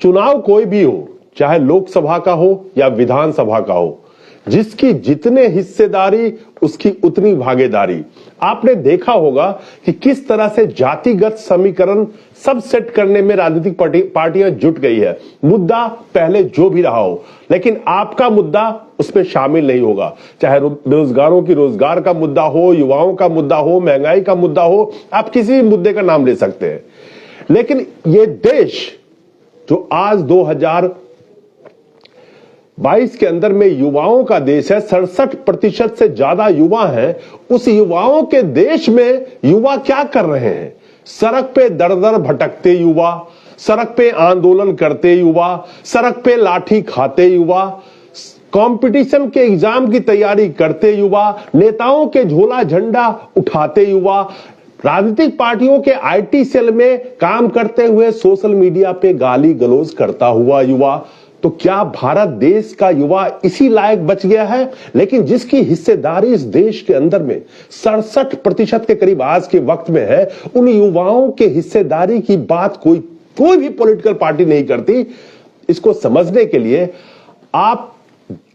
चुनाव कोई भी हो, चाहे लोकसभा का हो या विधानसभा का हो, जिसकी जितने हिस्सेदारी उसकी उतनी भागीदारी। आपने देखा होगा कि किस तरह से जातिगत समीकरण सब सेट करने में राजनीतिक पार्टियां जुट गई है। मुद्दा पहले जो भी रहा हो, लेकिन आपका मुद्दा उसमें शामिल नहीं होगा। चाहे बेरोजगारों की रोजगार का मुद्दा हो, युवाओं का मुद्दा हो, महंगाई का मुद्दा हो, आप किसी भी मुद्दे का नाम ले सकते हैं। लेकिन ये देश जो आज 2022 के अंदर में युवाओं का देश है, 67% से ज्यादा युवा हैं, उस युवाओं के देश में युवा क्या कर रहे हैं? सड़क पे दर दर भटकते युवा, सड़क पे आंदोलन करते युवा, सड़क पे लाठी खाते युवा, कंपटीशन के एग्जाम की तैयारी करते युवा, नेताओं के झोला झंडा उठाते युवा, राजनीतिक पार्टियों के आईटी सेल में काम करते हुए सोशल मीडिया पे गाली गलौज करता हुआ युवा। तो क्या भारत देश का युवा इसी लायक बच गया है? लेकिन जिसकी हिस्सेदारी इस देश के अंदर में 67% के करीब आज के वक्त में है, उन युवाओं के हिस्सेदारी की बात कोई भी पॉलिटिकल पार्टी नहीं करती। इसको समझने के लिए आप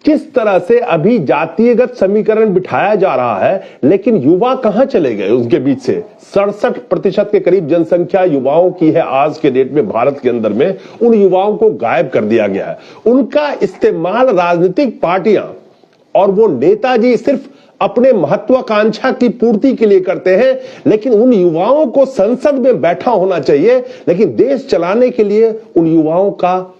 किस तरह से अभी जातीयगत समीकरण बिठाया जा रहा है, लेकिन युवा कहां चले गए उनके बीच से? 67% के करीब जनसंख्या युवाओं की है आज के डेट में भारत के अंदर में। उन युवाओं को गायब कर दिया गया है। उनका इस्तेमाल राजनीतिक पार्टियां और वो नेताजी सिर्फ अपने महत्वाकांक्षा की पूर्ति के लिए करते हैं, लेकिन उन युवाओं को संसद में बैठा होना चाहिए। लेकिन देश चलाने के लिए उन युवाओं का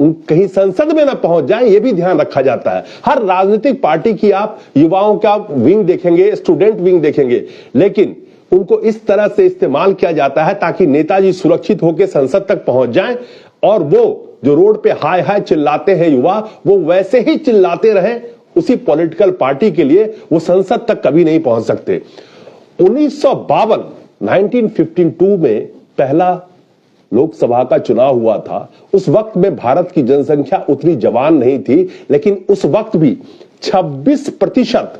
कहीं संसद में ना पहुंच जाए, यह भी ध्यान रखा जाता है। हर राजनीतिक पार्टी की आप युवाओं का विंग देखेंगे, स्टूडेंट विंग देखेंगे, लेकिन उनको इस तरह से इस्तेमाल किया जाता है ताकि नेताजी सुरक्षित होकर संसद तक पहुंच जाएं और वो जो रोड पे हाय हाय चिल्लाते हैं युवा, वो वैसे ही चिल्लाते रहें उसी पॉलिटिकल पार्टी के लिए। वो संसद तक कभी नहीं पहुंच सकते। 1952 में पहला लोकसभा का चुनाव हुआ था। उस वक्त में भारत की जनसंख्या उतनी जवान नहीं थी, लेकिन उस वक्त भी 26%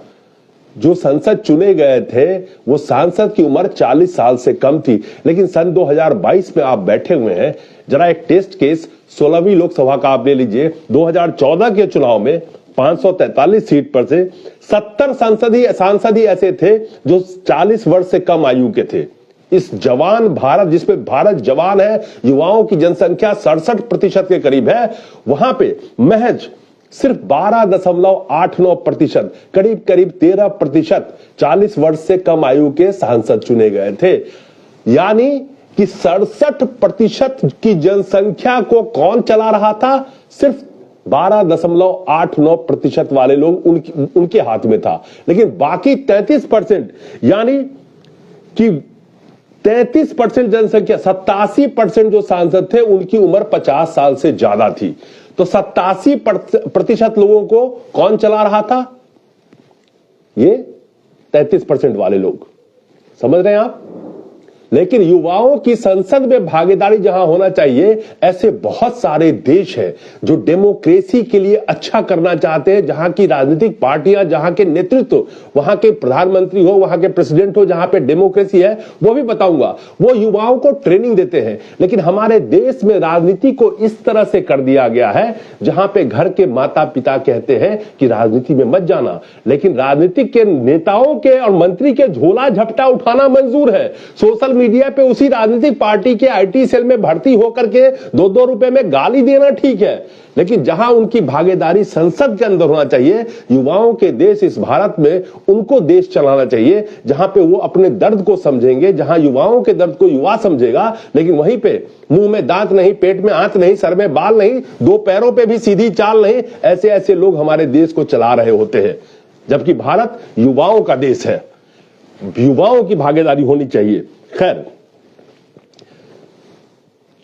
जो संसद चुने गए थे, वो सांसद की उम्र 40 साल से कम थी। लेकिन सन 2022 में आप बैठे हुए हैं, जरा एक टेस्ट केस 16वीं लोकसभा का आप ले लीजिए। 2014 के चुनाव में 543 सीट पर से 70 सांसद ही ऐसे थे जो 40 वर्ष से कम आयु के थे। इस जवान भारत, जिसमें भारत जवान है, युवाओं की जनसंख्या 67% के करीब है, वहां पे महज सिर्फ 12.89%, करीब 13% 40 वर्ष से कम आयु के सांसद चुने गए थे। यानी कि 67% की जनसंख्या को कौन चला रहा था? सिर्फ 12.89% वाले लोग उनके हाथ में था। लेकिन बाकी 33%, यानी कि 33% जनसंख्या, 87% जो सांसद थे उनकी उम्र 50 साल से ज्यादा थी। तो 87% लोगों को कौन चला रहा था? ये 33% वाले लोग। समझ रहे हैं आप? लेकिन युवाओं की संसद में भागीदारी जहां होना चाहिए, ऐसे बहुत सारे देश हैं जो डेमोक्रेसी के लिए अच्छा करना चाहते हैं, जहां की राजनीतिक पार्टियां, जहां के नेतृत्व, वहां के प्रधानमंत्री हो, वहां के प्रेसिडेंट हो, जहां पे डेमोक्रेसी है, वो भी बताऊंगा, वो युवाओं को ट्रेनिंग देते हैं। लेकिन हमारे देश में राजनीति को इस तरह से कर दिया गया है, जहां पे घर के माता पिता कहते हैं कि राजनीति में मत जाना, लेकिन राजनीतिक के नेताओं के और मंत्री के झोला झपटा उठाना मंजूर है। सोशल मीडिया पे उसी राजनीतिक पार्टी के आईटी सेल में भर्ती होकर के 2-2 रुपए में गाली देना ठीक है, लेकिन जहां उनकी भागीदारी संसद के अंदर होना चाहिए, युवाओं के देश इस भारत में, उनको देश चलाना चाहिए जहां पे वो अपने दर्द को समझेंगे, जहां युवाओं के दर्द को युवा समझेगा। लेकिन वहीं पे मुंह में दांत नहीं, पेट में आंत नहीं, सर में बाल नहीं, 2 पैरों पे भी सीधी चाल नहीं, ऐसे लोग हमारे देश को चला रहे होते हैं। जबकि भारत युवाओं का देश है, युवाओं की भागीदारी होनी चाहिए। खैर,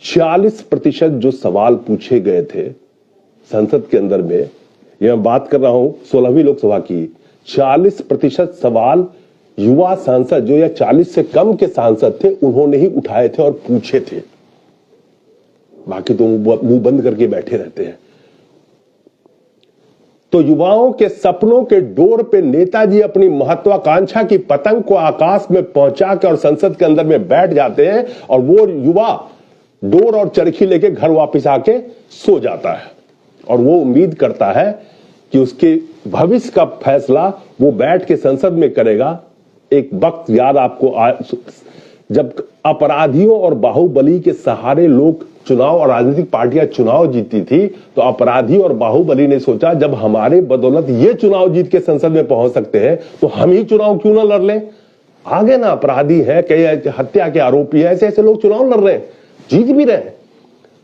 40% जो सवाल पूछे गए थे संसद के अंदर में, यह मैं बात कर रहा हूं 16वीं लोकसभा की, 40% सवाल युवा सांसद जो या 40 से कम के सांसद थे उन्होंने ही उठाए थे और पूछे थे। बाकी तो मुंह बंद करके बैठे रहते हैं। तो युवाओं के सपनों के डोर पे नेताजी अपनी महत्वाकांक्षा की पतंग को आकाश में पहुंचा के और संसद के अंदर में बैठ जाते हैं, और वो युवा डोर और चरखी लेके घर वापस आके सो जाता है और वो उम्मीद करता है कि उसके भविष्य का फैसला वो बैठ के संसद में करेगा। एक वक्त याद आपको जब अपराधियों और बाहुबली के सहारे लोग चुनाव और राजनीतिक पार्टियां चुनाव जीती थी, तो अपराधी और बाहुबली ने सोचा जब हमारे बदौलत ये चुनाव जीत के संसद में पहुंच सकते हैं तो हम ही चुनाव क्यों ना लड़ लें। आगे ना अपराधी है, कई हत्या के आरोपी है, ऐसे ऐसे लोग चुनाव लड़ रहे हैं, जीत भी रहे हैं।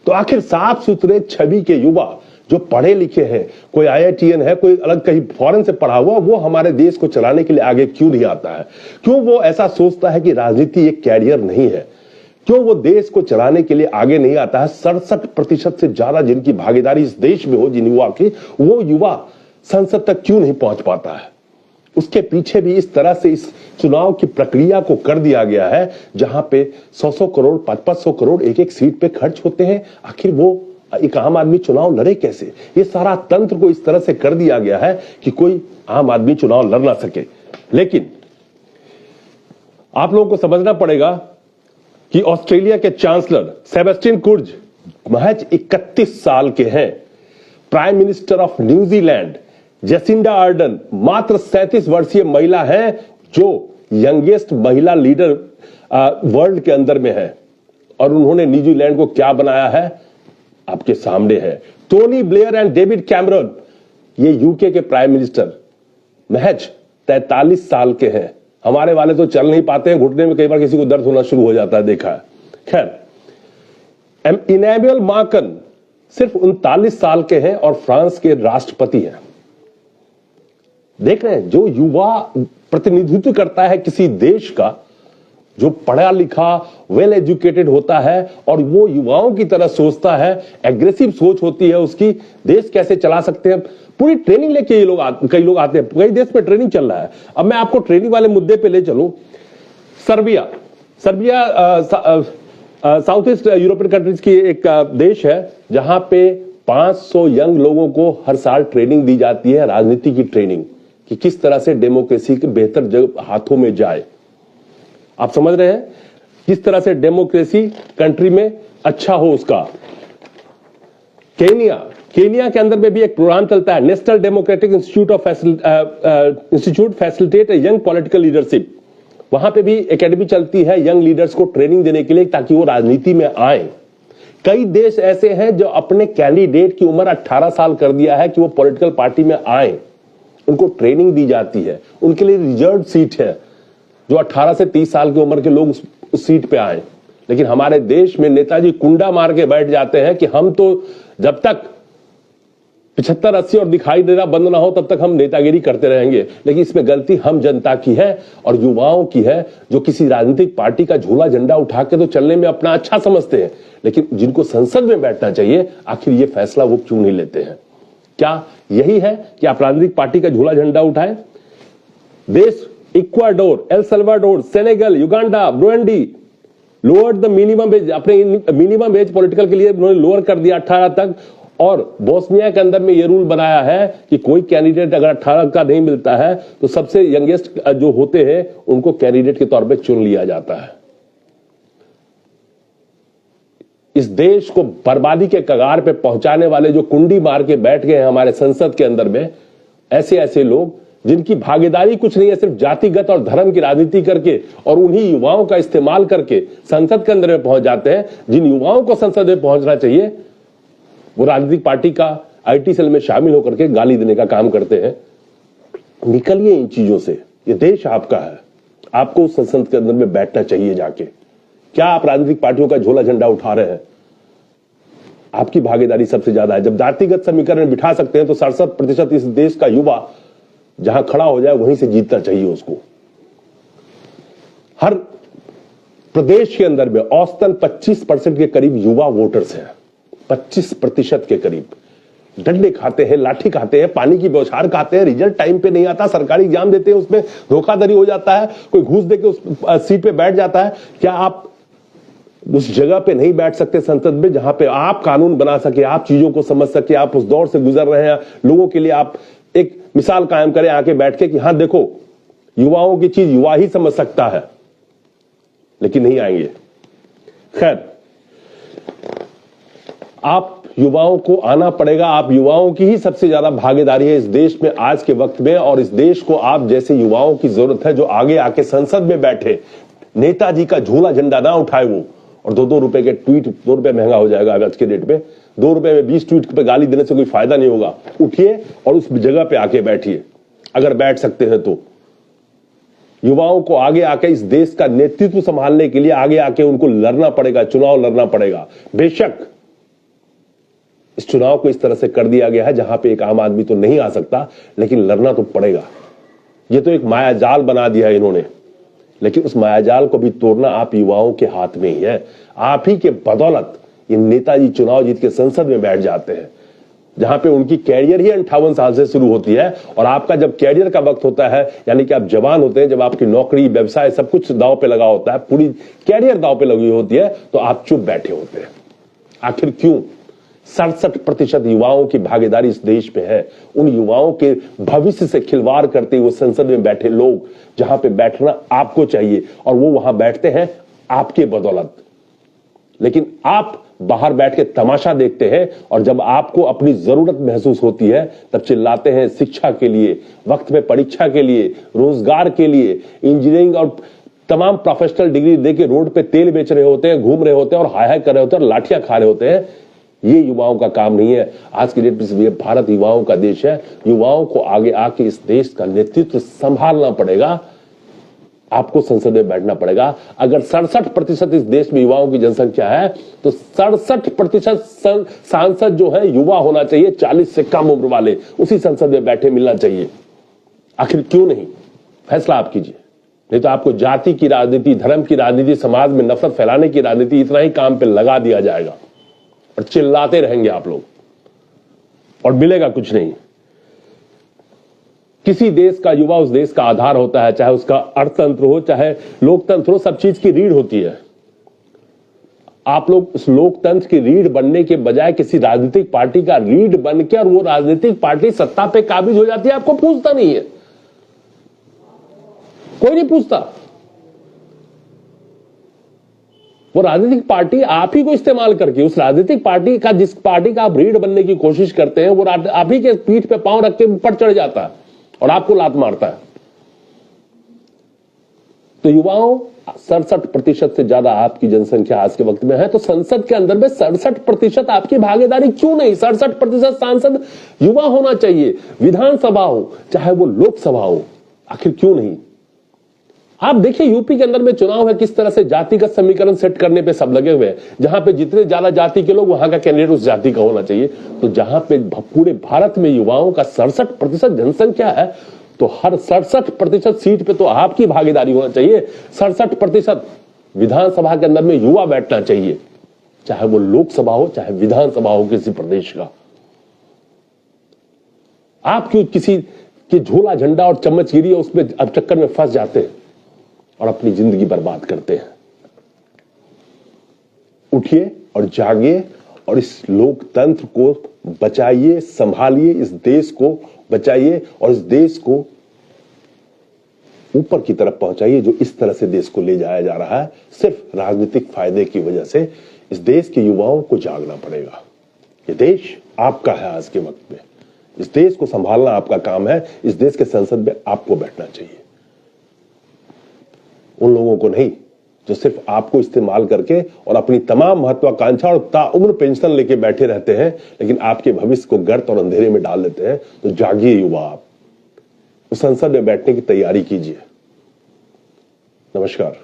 तो आखिर साफ सुथरे छवि के युवा जो पढ़े लिखे हैं, कोई IITN है, कोई अलग कहीं फॉरेन से पढ़ा हुआ, वो हमारे देश को चलाने के लिए आगे क्यों नहीं आता है? क्यों वो ऐसा सोचता है कि राजनीति एक कैरियर नहीं है? क्यों वो देश को चलाने के लिए आगे नहीं आता है? 67% से ज्यादा जिनकी भागीदारी इस देश में हो, जिन युवा की, वो युवा संसद तक क्यों नहीं पहुंच पाता है? उसके पीछे भी इस तरह से इस चुनाव की प्रक्रिया को कर दिया गया है जहां पे 100-100 करोड़ 500-500 करोड़ एक एक सीट पे खर्च होते हैं। आखिर वो एक आम आदमी चुनाव लड़े कैसे? ये सारा तंत्र को इस तरह से कर दिया गया है कि कोई आम आदमी चुनाव लड़ ना सके। लेकिन आप लोगों को समझना पड़ेगा कि ऑस्ट्रेलिया के चांसलर सेबेस्टियन कुर्ज महज 31 साल के हैं। Prime minister of New Zealand Jacinda Ardern मात्र 37 वर्षीय महिला है जो यंगेस्ट महिला लीडर वर्ल्ड के अंदर में है। और उन्होंने न्यूजीलैंड को क्या बनाया है आपके सामने है। Tony Blair and David Cameron, ये यूके के प्राइम मिनिस्टर, महज 43 साल के हैं। हमारे वाले तो चल नहीं पाते हैं, घुटने में कई बार किसी को दर्द होना शुरू हो जाता है, देखा है। खैर, इमैनुअल माक्रोन सिर्फ 39 साल के हैं और फ्रांस के राष्ट्रपति हैं। देख रहे हैं, जो युवा प्रतिनिधित्व करता है किसी देश का, जो पढ़ा लिखा वेल एजुकेटेड होता है और वो युवाओं की तरह सोचता है, एग्रेसिव सोच होती है उसकी, देश कैसे चला सकते हैं, पूरी ट्रेनिंग लेके ये लोग कई लोग आते हैं। कई देश में ट्रेनिंग चल रहा है। अब मैं आपको ट्रेनिंग वाले मुद्दे पे ले चलूं। Serbia south east European countries की एक देश है जहां पे 500 यंग लोगों को हर साल ट्रेनिंग दी जाती है, राजनीति की ट्रेनिंग, कि किस तरह से डेमोक्रेसी के बेहतर हाथों में जाए। आप समझ रहे हैं किस तरह से डेमोक्रेसी कंट्री में अच्छा हो उसका। केनिया के अंदर में भी एक प्रोग्राम चलता है, national democratic institute facilitate young political leadership. वहां पे भी एकेडमी चलती है यंग लीडर्स को ट्रेनिंग देने के लिए ताकि वो राजनीति में आए। कई देश ऐसे हैं जो अपने कैंडिडेट की उम्र 18 साल कर दिया है कि वो पॉलिटिकल पार्टी में आए, उनको ट्रेनिंग दी जाती है, उनके लिए रिजर्व सीट है जो 18 से 30 साल की उम्र के लोग उस सीट पे आए। लेकिन हमारे देश में नेताजी कुंडा मार के बैठ जाते हैं कि हम तो जब तक 75-80 और दिखाई देना बंद ना हो तब तक हम नेतागिरी करते रहेंगे। लेकिन इसमें गलती हम जनता की है और युवाओं की है, जो किसी राजनीतिक पार्टी का झोला झंडा उठा के तो चलने में अपना अच्छा समझते हैं, लेकिन जिनको संसद में बैठना चाहिए आखिर ये फैसला वो क्यों नहीं लेते हैं? क्या यही है कि आप राजनीतिक पार्टी का झोला झंडा उठाए? देश Ecuador, El Salvador, Senegal, Uganda, Burundi lower the minimum age, अपने मिनिमम एज पॉलिटिकल के लिए उन्होंने लोअर कर दिया 18 तक। और बोस्निया के अंदर में यह रूल बनाया है कि कोई कैंडिडेट अगर 18 का नहीं मिलता है तो सबसे यंगेस्ट जो होते हैं उनको कैंडिडेट के तौर पे चुन लिया जाता है। इस देश को बर्बादी के कगार पे पहुंचाने वाले जो कुंडी मार के बैठ गए हैं हमारे संसद के अंदर में, ऐसे ऐसे लोग जिनकी भागीदारी कुछ नहीं है, सिर्फ जातिगत और धर्म की राजनीति करके और उन्हीं युवाओं का इस्तेमाल करके संसद के अंदर में पहुंच जाते हैं। जिन युवाओं को संसद में पहुंचना चाहिए वो राजनीतिक पार्टी का IT सेल में शामिल होकर के गाली देने का काम करते हैं। निकलिए इन चीजों से, ये देश आपका है, आपको उस संसद के अंदर में बैठना चाहिए जाके। क्या आप राजनीतिक पार्टियों का झोला झंडा उठा रहे हैं? आपकी भागीदारी सबसे ज्यादा है। जब जातिगत समीकरण बिठा सकते हैं तो 67% इस देश का युवा जहां खड़ा हो जाए वहीं से जीतना चाहिए उसको। हर प्रदेश के अंदर में औसतन 25% के करीब युवा वोटर्स हैं, 25% के करीब। डंडे खाते हैं, लाठी खाते हैं, पानी की बौछार खाते हैं, रिजल्ट टाइम पे नहीं आता, सरकारी एग्जाम देते हैं उसमें धोखाधड़ी हो जाता है, कोई घूस देके उस सीट पे बैठ जाता है। क्या आप उस जगह पे नहीं बैठ सकते संसद में जहां पे आप कानून बना सके, आप चीजों को समझ सके, आप उस दौर से गुजर रहे हैं, लोगों के लिए आप एक मिसाल कायम करें आके बैठ के कि हां देखो युवाओं की चीज युवा ही समझ सकता है, लेकिन नहीं आएंगे। खैर, आप युवाओं को आना पड़ेगा। आप युवाओं की ही सबसे ज्यादा भागीदारी है इस देश में आज के वक्त में, और इस देश को आप जैसे युवाओं की जरूरत है जो आगे आके संसद में बैठे, नेताजी का झूला झंडा ना उठाए वो, और 2-2 रुपए के ट्वीट, 2 रुपए महंगा हो जाएगा आज के डेट में, 2 रुपए में 20 ट्वीट पे गाली देने से कोई फायदा नहीं होगा। उठिए और उस जगह पे आके बैठिए, अगर बैठ सकते हैं तो। युवाओं को आगे आके इस देश का नेतृत्व संभालने के लिए आगे आके उनको लड़ना पड़ेगा, चुनाव लड़ना पड़ेगा। बेशक इस चुनाव को इस तरह से कर दिया गया है जहां पे एक आम आदमी तो नहीं आ सकता, लेकिन लड़ना तो पड़ेगा। ये तो एक मायाजाल बना दिया है इन्होंने, लेकिन उस मायाजाल को भी तोड़ना आप युवाओं के हाथ में ही है। आप ही के बदौलत ये नेताजी चुनाव जीत के संसद में बैठ जाते हैं, जहां पे उनकी कैरियर ही 58 साल से शुरू होती है। और आपका जब कैरियर का वक्त होता है, यानी कि आप जवान होते हैं, जब आपकी नौकरी, व्यवसाय सब कुछ दांव पे लगा होता है, पूरी कैरियर दांव पे लगी होती है, तो आप चुप बैठे होते हैं। आखिर क्यों? 67% युवाओं की भागीदारी इस देश में है। उन युवाओं के भविष्य से खिलवाड़ करते हुए संसद में बैठे लोग, जहां पे बैठना आपको चाहिए, और वो वहां बैठते हैं आपके बदौलत। लेकिन आप बाहर बैठ के तमाशा देखते हैं, और जब आपको अपनी जरूरत महसूस होती है तब चिल्लाते हैं शिक्षा के लिए, वक्त में परीक्षा के लिए, रोजगार के लिए, इंजीनियरिंग और तमाम प्रोफेशनल डिग्री देके रोड पे तेल बेच रहे होते हैं, घूम रहे होते हैं और हाय हाय कर रहे होते हैं और लाठियां खा रहे होते हैं। ये युवाओं का काम नहीं है। आज की डेट में भारत युवाओं का देश है। युवाओं को आगे आके इस देश का नेतृत्व संभालना पड़ेगा। आपको संसद में बैठना पड़ेगा। अगर 67% इस देश में युवाओं की जनसंख्या है, तो 67% सांसद जो है युवा होना चाहिए, 40 से कम उम्र वाले उसी संसद में बैठे मिलना चाहिए। आखिर क्यों नहीं? फैसला आप कीजिए। नहीं तो आपको जाति की राजनीति, धर्म की राजनीति, समाज में नफरत फैलाने की राजनीति, इतना ही काम पे लगा दिया जाएगा और चिल्लाते रहेंगे आप लोग, और मिलेगा कुछ नहीं। किसी देश का युवा उस देश का आधार होता है, चाहे उसका अर्थतंत्र हो, चाहे लोकतंत्र हो, सब चीज की रीढ़ होती है। आप लोग उस लोकतंत्र की रीढ़ बनने के बजाय किसी राजनीतिक पार्टी का रीढ़ बनकर, और वो राजनीतिक पार्टी सत्ता पे काबिज हो जाती है, आपको पूछता नहीं है, कोई नहीं पूछता। वो राजनीतिक पार्टी आप ही को इस्तेमाल करके, उस राजनीतिक पार्टी का, जिस पार्टी का आप रीढ़ बनने की कोशिश करते हैं, वो आप ही के पीठ पे पांव रख के ऊपर चढ़ जाता है और आपको लात मारता है। तो युवाओं, 67% से ज्यादा आपकी जनसंख्या आज के वक्त में है, तो संसद के अंदर में 67% आपकी भागीदारी क्यों नहीं? 67% सांसद युवा होना चाहिए, विधानसभा हो चाहे वो लोकसभा हो, आखिर क्यों नहीं? आप देखिए यूपी के अंदर में चुनाव है, किस तरह से जातिगत समीकरण सेट करने पे सब लगे हुए हैं। जहां पे जितने ज्यादा जाति के लोग, वहां का कैंडिडेट उस जाति का होना चाहिए। तो जहां पे पूरे भारत में युवाओं का 67% जनसंख्या है, तो हर 67% सीट पे तो आपकी भागीदारी होना चाहिए। 67% विधानसभा के अंदर में युवा बैठना चाहिए, चाहे वो लोकसभा हो चाहे विधानसभा हो किसी प्रदेश का। आप क्यों किसी के झोला झंडा और चम्मचगिरी उसमें अब चक्कर में फंस जाते हैं और अपनी जिंदगी बर्बाद करते हैं? उठिए और जागिए और इस लोकतंत्र को बचाइए, संभालिए, इस देश को बचाइए और इस देश को ऊपर की तरफ पहुंचाइए, जो इस तरह से देश को ले जाया जा रहा है सिर्फ राजनीतिक फायदे की वजह से। इस देश के युवाओं को जागना पड़ेगा। ये देश आपका है आज के वक्त में। इस देश को संभालना आपका काम है। इस देश के संसद में आपको बैठना चाहिए, उन लोगों को नहीं जो सिर्फ आपको इस्तेमाल करके और अपनी तमाम महत्वाकांक्षा और ताउम्र पेंशन लेके बैठे रहते हैं, लेकिन आपके भविष्य को गर्त और अंधेरे में डाल देते हैं। तो जागिए युवा, आप उस संसद में बैठने की तैयारी कीजिए। नमस्कार।